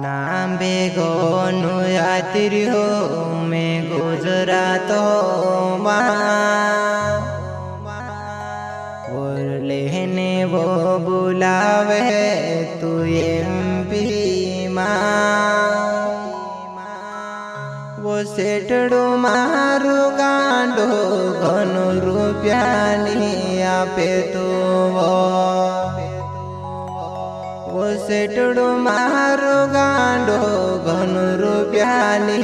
નામ બેગોનું યાત્રીઓ મેં ગુજરાતોમાં और लेने वो बुलावे तू एमपी वो सेठड़ो मारू गांडो घणो रूपियानी आपे तो वो सेठड़ो मारू गांडो घणो रूपियानी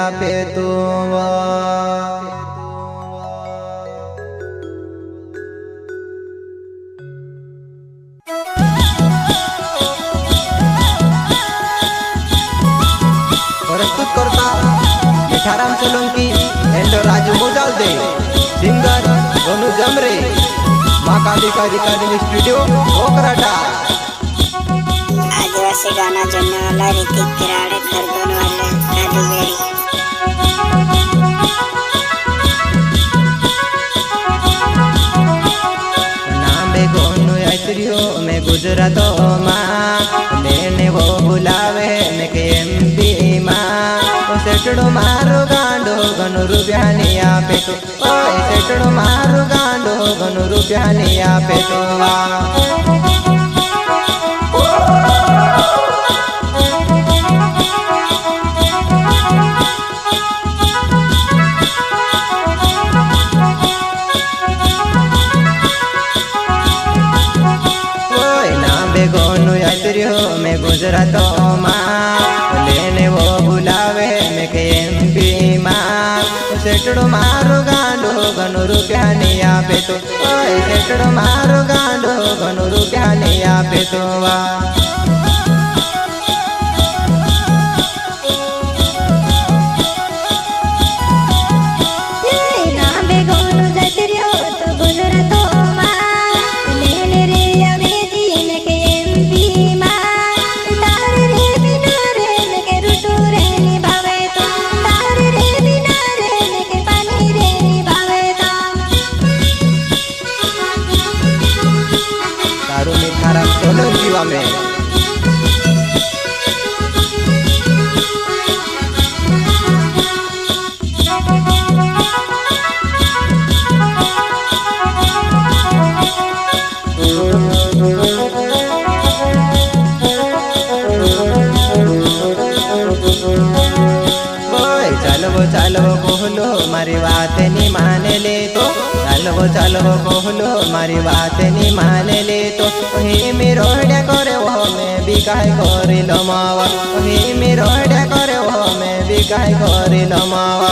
आपे तो प्रस्तुत करता मिठाराम सोलंकी एंड राजू मोजालदे सिंगर गोनू जमरे माँ कालिका रिकॉर्डिंग स्टूडियो ओकराटा। आदिवासी गाना जोड़ने वाला ऋतिक किराड़े खरगोन वाले दादू बेरी। नामे गोनू यात्रियो में गुजरातो माँ लेने वो बुलावे मैं के एमपी सेठड़ो मारो गांडो घणो रूपियानी आपे तो ओए सेठड़ो मारो गांडो घणो रूपियानी आपे तो ओए नामे गोनू यात्रियो में गुजरातो माँ लेने वो बुलावे मैं के एमपी सेठड़ो मारो गांडो घणो रूपियानी आपे तो ओए सेठड़ो मारो गांडो घणो रूपियानी आपे तो मिठाराम सोलंकी में चालो कोहलो मारी बात नहीं माने ले तो चालो कोहलो मारी बात नहीं माने ले तो ही मेरो करे वो मैं भी काय करे लमावा ही मेरो करे वो मैं भी काय करे लमावा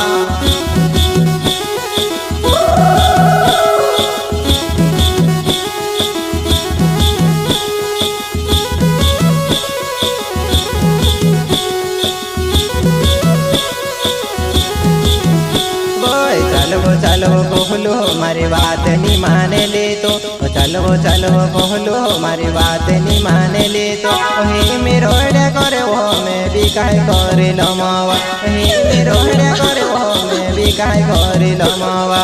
चलो कोहलो मारी बात नहीं माने ले तो चलो कोहलो मारी बात नहीं माने ले तो ही मेरो करे वो मैं भी काय करे लमावा ही मेरो करे वो मैं भी काय करे लमावा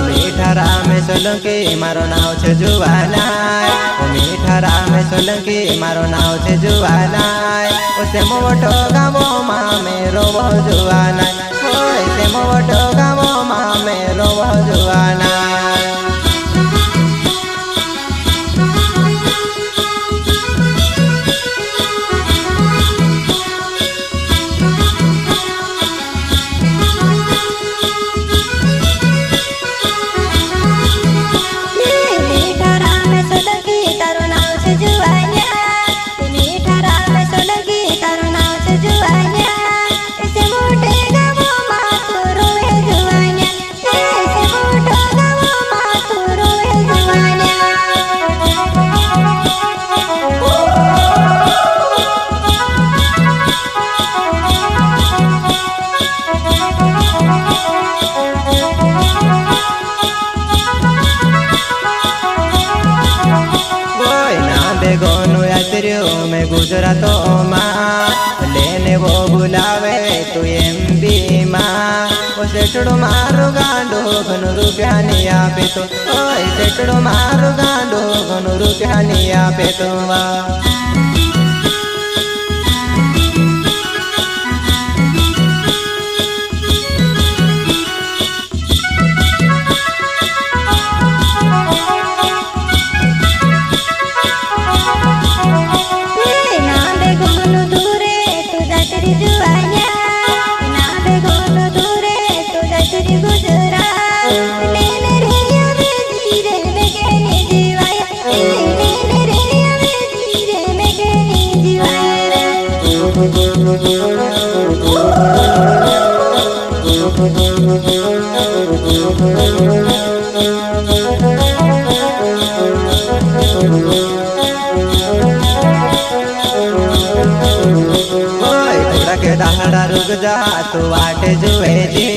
मीठाराम सोलंकी मारो नाव छे जुवानाय मीठाराम सोलंकी मारो नाव छे जुवानाय ओसे मोटो गामो मा मेरो जुवानाय ओसे मोटो गामो मा मेरो जुवानाय गुजरातों लेने वो बुलावे तू एमपी मां ओ सेठड़ो मारो गांडो घणो रुपया नहीं आपे तो ओए सेठड़ो मारो गांडो घणो रुपया नहीं आपे तो वा दाहड़ा रुक जा तू वाटे जुए जी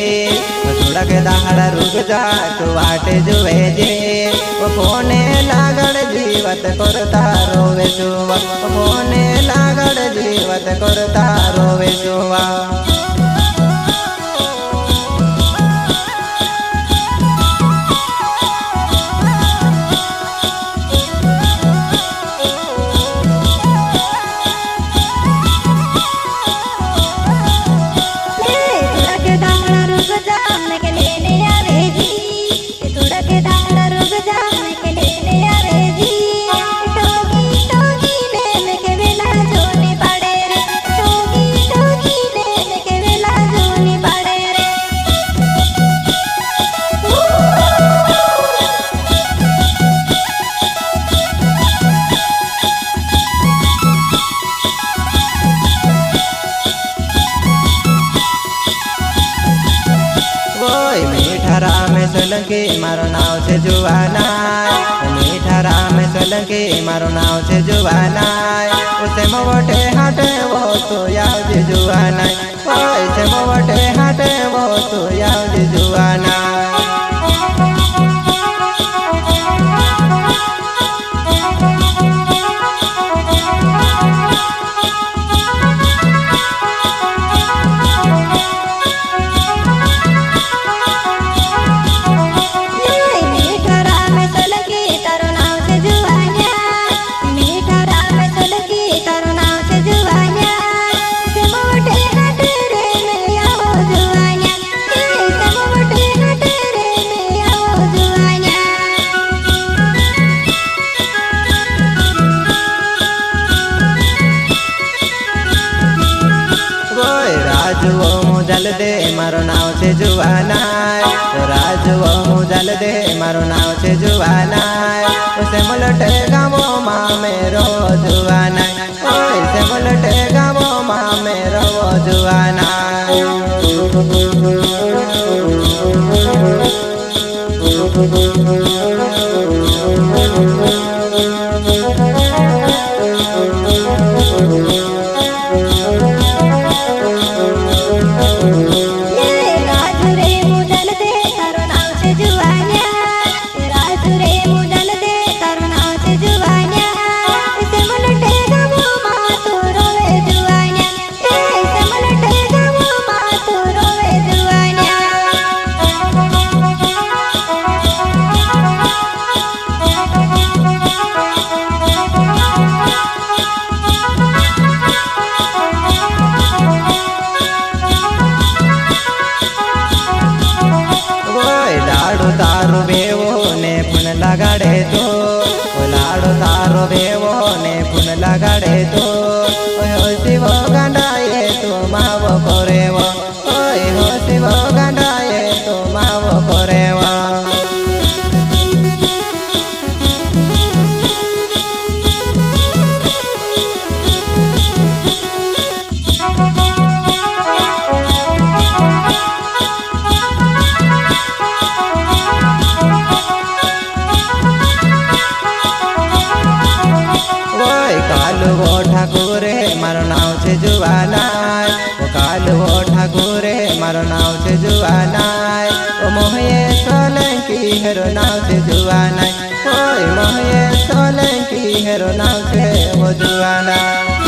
थोड़ा के दाहड़ा रुक जा तू वाटे जुए जी वो कोने लागड़ जीवत करता रोवे जुआ कोने लागड़ जीवत करता रोवे जुआ सोलंकी मारो नाव से जुआना मीठा राम सोलंकी मारो नाव से जुआना उसे मोटे हाटे वो तो याद जुआना उसे मोटे हाटे वो तो याद जुआना जल दे मारो नाव से जुआना राज वो जल दे मारो नाव से जुआना उसे मुलटे गावो माँ मेरो जुआना उसे मुलटे गावो माँ मेरो जुआना तारो बेवो ने पुन लगाड़े तो लाड़ो तारो बेवो ने पुन लगाड़े तो शिव गंडाए तो मावो करेवो हो शिव गंडाए तो मावो करेवो ठाकुरे मारो नाव से जुआना ओ काल वो ठाकुरे मारो नाव से जुआना ओ मोहे सोलंकी हेरो नाव से जुआना ओए मोहे सोलंकी हेरो नाव से वो जुआना।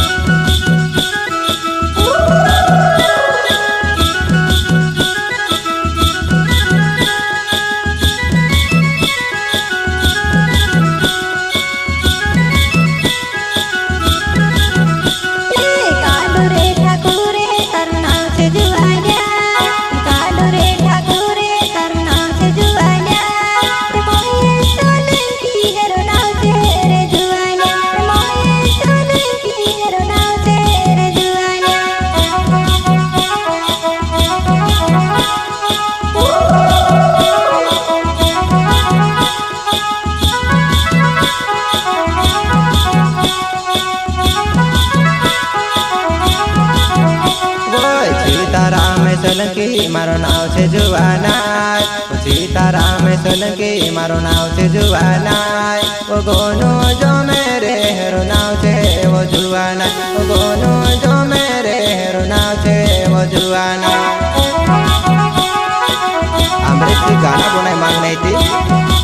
સોલંકી મારું નામ છે જુવાનાય સીતારામ સોલંકી મારું નામ છે જુવાનાય ઓ ગોનો જો મેરે હેરો નામ છે એવો જુવાનાય ઓ ગોનો જો મેરે હેરો નામ છે એવો જુવાનાય अमृत गाना बनाई मांगने थी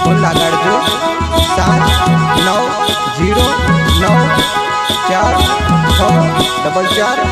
फुल लगाड़ो 7 9 0 9 4 6 4 4